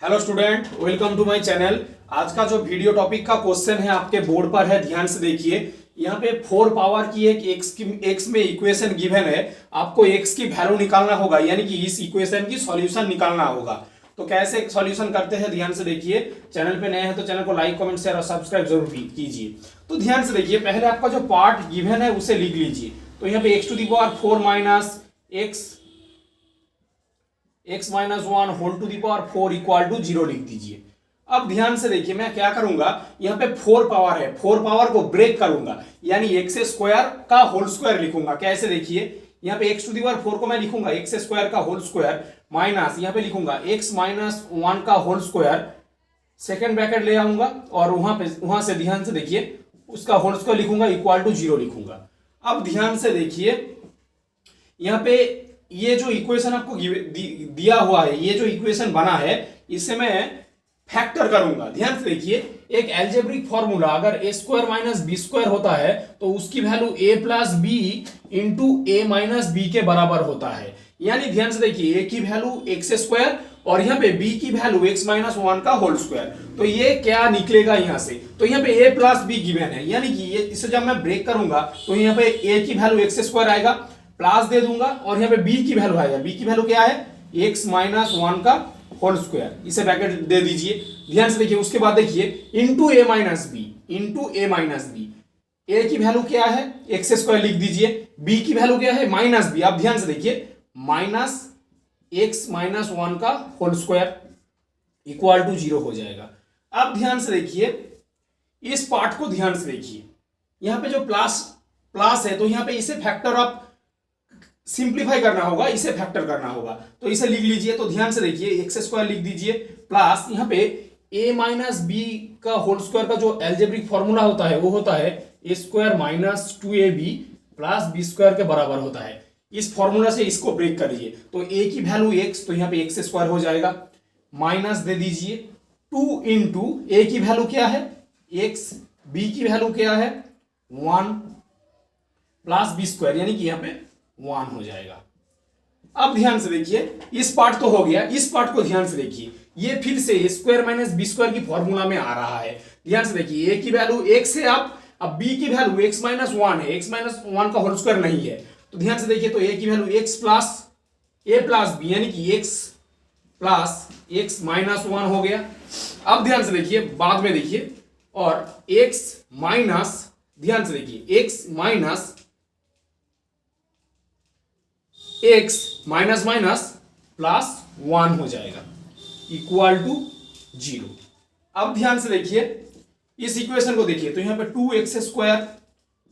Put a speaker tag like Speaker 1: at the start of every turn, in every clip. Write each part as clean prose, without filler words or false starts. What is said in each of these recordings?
Speaker 1: Hello student, welcome to my channel. आज का जो वीडियो टॉपिक का क्वेश्चन है आपके बोर्ड पर है, ध्यान से देखिए। यहाँ पे 4 पावर की एक एक्स में इक्वेशन गिवन है। आपको एक्स की वैल्यू निकालना होगा, यानी कि इस इक्वेशन की सॉल्यूशन निकालना होगा। तो कैसे सॉल्यूशन करते हैं ध्यान से देखिए। चैनल पे नए हैं तो चैनल को लाइक कमेंट शेयर और सब्सक्राइब जरूर कीजिए। तो ध्यान से देखिए, पहले आपका जो पार्ट गिवन है उसे लिख लीजिए। तो यहाँ पे x⁴ minus x minus 1 whole to the power 4 equal to 0 लिख दीजिए। अब ध्यान से देखिए, मैं क्या करूंगा, यहाँ पे 4 पावर है, 4 पावर को ब्रेक करूंगा, यानी x² का होल स्क्वायर लिखूंगा। कैसे देखिए, यहाँ पे x⁴ को मैं लिखूंगा x² का होल स्क्वायर माइनस यहाँ पे लिखूंगा x माइनस 1 का होल स्क्वायर, सेकेंड ब्रैकेट ले आऊंगा और वहां से ध्यान से देखिए उसका होल स्क्वायर लिखूंगा इक्वल टू 0 लिखूंगा। अब ध्यान से देखिए, यहाँ पे ये जो इक्वेशन आपको दिया हुआ है, ये जो इक्वेशन बना है, इसे मैं फैक्टर करूंगा। ध्यान से देखिए, एक एल्जेब्रिक फॉर्मूला अगर a² माइनस b² होता है तो उसकी value a plus b into a minus b के बराबर होता है। यानी ध्यान से देखिए, a की वैल्यू x² और यहाँ पे b की वैल्यू x माइनस 1 का होल स्क्वायर। तो ये क्या निकलेगा यहाँ से, तो यहाँ पे a प्लस बी गिवन है, यानी कि ये इसे जब मैं ब्रेक करूंगा तो यहाँ पे a की वैल्यू x² आएगा, प्लस दे दूंगा और यहाँ पे b की वैल्यू आएगा, b की वैल्यू क्या है x माइनस 1 का होल स्क्वायर, इसे ब्रैकेट दे दीजिए। ध्यान से देखिए, उसके बाद देखिए into a minus b, a की वैल्यू क्या है x² लिख दीजिए, b की वैल्यू क्या है माइनस बी। अब ध्यान से देखिए, माइनस x माइनस 1 का होल स्क्वायर इक्वल टू 0 हो जाएगा। अब ध्यान से देखिए, इस पार्ट को ध्यान से देखिए, यहां पे जो प्लस है तो यहां पे इसे फैक्टर ऑफ सिंप्लीफाई करना होगा, इसे फैक्टर करना होगा, तो इसे लिख लीजिए। तो ध्यान से देखिए, x² लिख दीजिए प्लस यहाँ पे a माइनस बी का होल स्क्वायर का जो एल्जेब्रिक फॉर्मूला होता है वो होता है a² minus 2ab plus b² के बराबर होता है। इस फॉर्मूला से इसको ब्रेक करिए, तो a की वैल्यू x, तो यहाँ पे x² हो जाएगा, माइनस दे दीजिए 2 इंटू a की वैल्यू क्या है x, b की वैल्यू क्या है 1 प्लस b², यानी कि यहाँ पे 1 हो जाएगा। अब ध्यान से देखिए, इस पार्ट तो हो गया, इस पार्ट को ध्यान से देखिए, ये फिर से a² माइनस b² की फॉर्मूला में आ रहा है। ध्यान से देखिए, a की वैल्यू x है, अब b की वैल्यू x माइनस 1 है, x माइनस 1 का होल स्क्वायर नहीं है। तो ध्यान से देखिए, तो a की value x plus a plus b, यानी कि x प्लस x माइनस 1 हो गया। अब ध्यान से देखिए, बाद में देखिए, और x माइनस, ध्यान से देखिए, x minus x minus minus plus 1 हो जाएगा इक्वल टू 0। अब ध्यान से देखिए, इस इक्वेशन को देखिए, तो यहां पे 2x²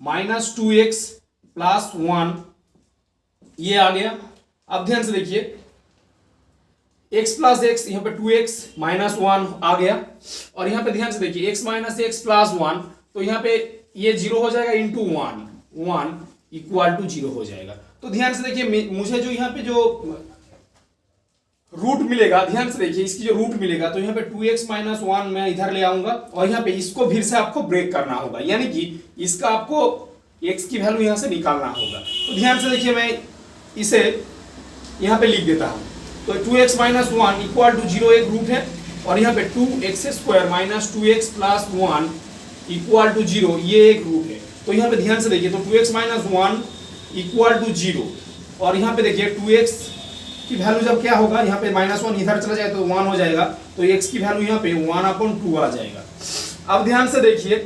Speaker 1: माइनस 2x प्लस 1 ये आ गया। अब ध्यान से देखिए, x प्लस x, यहां पे 2x माइनस 1 आ गया, और यहां पे ध्यान से देखिए x माइनस x प्लस 1, तो यहां पे ये 0 हो जाएगा इंटू 1 इक्वल टू 0 हो जाएगा। तो ध्यान से देखिए, मुझे जो यहाँ पे जो रूट मिलेगा, ध्यान से देखिए, इसकी जो रूट मिलेगा, तो यहाँ पे 2x माइनस 1 मैं इधर ले आऊंगा और यहाँ पे इसको फिर से आपको ब्रेक करना होगा, यानी कि इसका आपको x की वैल्यू यहाँ से निकालना होगा। तो ध्यान से देखिए, मैं इसे यहाँ पे लिख देता हूँ। तो 2x माइनस 1 इक्वल टू 0 एक रूट है, और यहाँ पे 2x² minus 2x plus 1 equal to 0 ये एक रूट है। तो यहाँ पे ध्यान से देखिए, तो 2x माइनस 1 इक्वल टू 0, और यहाँ पे देखिए 2x की वैल्यू जब क्या होगा, यहाँ पे माइनस 1 इधर चला जाए तो 1 हो जाएगा, तो x की वैल्यू यहाँ पे 1/2 आ जाएगा। अब ध्यान से देखिए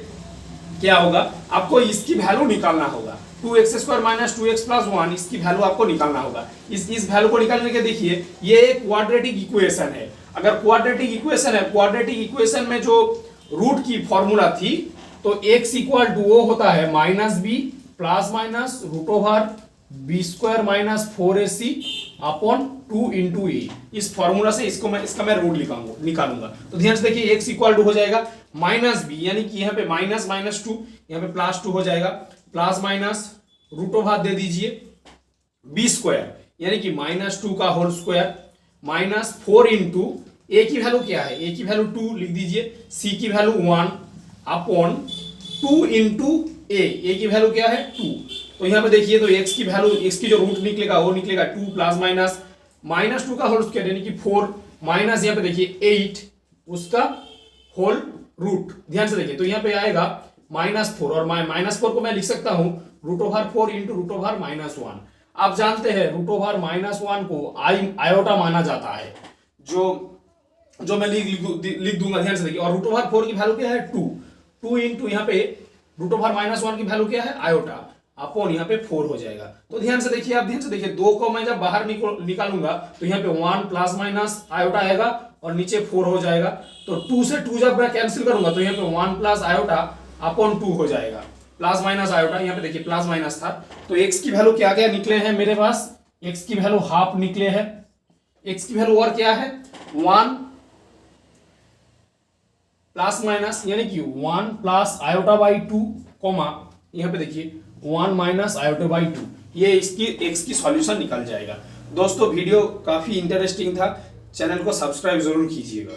Speaker 1: क्या होगा, आपको इसकी वैल्यू निकालना होगा, 2x² माइनस 2x प्लस 1, इसकी वैल्यू आपको निकालना होगा। इस वैल्यू को निकालने के देखिए, ये एक क्वाड्रेटिक इक्वेशन है। अगर क्वाड्रेटिक इक्वेशन है, क्वाड्रेटिक इक्वेशन में जो रूट की फॉर्मूला थी, तो x इक्वल टू वो होता है minus b plus minus root over b² minus 4ac upon 2 into a. इस फॉर्मूला से इसका मैं रूट निकालूंगा। तो ध्यान से देखिए, x इक्वल टू हो जाएगा माइनस बी, यानी कि यहाँ पे माइनस माइनस 2, यहाँ पे प्लस 2 हो जाएगा, प्लस माइनस रूट ओवर दे दीजिए b², यानी कि माइनस 2 का होल स्क्वायर माइनस 4 इंटू ए की वैल्यू क्या है, ए की वैल्यू 2 लिख दीजिए, सी की वैल्यू 1 अपॉन 2 इंटू ए की वैल्यू क्या है 2। तो यहाँ पे देखिए, तो x की वैल्यू, x की जो रूट निकलेगा वो निकलेगा 2 प्लस माइनस -2 का होल स्क्वायर, यानी कि 4 माइनस यहाँ पे देखिए 8 उसका होल रूट, ध्यान से देखिए, तो यहाँ पे आएगा -4 और -4 को मैं लिख सकता हूं √4 इंटू √1 आप जानते हैं √1 को आयोटा माना जाता है, जो मैं लिख दूंगा, ध्यान से देखिए। और √4 की वैल्यू क्या है 2 इंटू यहाँ पे √1 की वैल्यू क्या है आयोटा, अपॉन यहाँ पे 4 हो जाएगा। तो ध्यान से देखिए, आप ध्यान से देखिए, 2 को मैं जब बाहर निकालूंगा तो यहाँ पे 1 प्लस माइनस आयोटा आएगा और नीचे 4 हो जाएगा। तो 2 से 2 जब मैं कैंसिल करूंगा तो यहाँ पे 1 प्लस आयोटा अपॉन 2 हो जाएगा, प्लस माइनस आयोटा, यहाँ पे देखिए प्लस माइनस था। तो x की वैल्यू क्या क्या निकले हैं मेरे पास, x की वैल्यू हाफ निकले हैं, x की वैल्यू और क्या है 1 प्लस माइनस यानी कि 1 प्लस आयोटा बाई 2 कोमा यहाँ पे देखिए 1 माइनस आयोटा बाई 2, ये इसकी x की सॉल्यूशन निकल जाएगा। दोस्तों वीडियो काफी इंटरेस्टिंग था, चैनल को सब्सक्राइब जरूर कीजिएगा।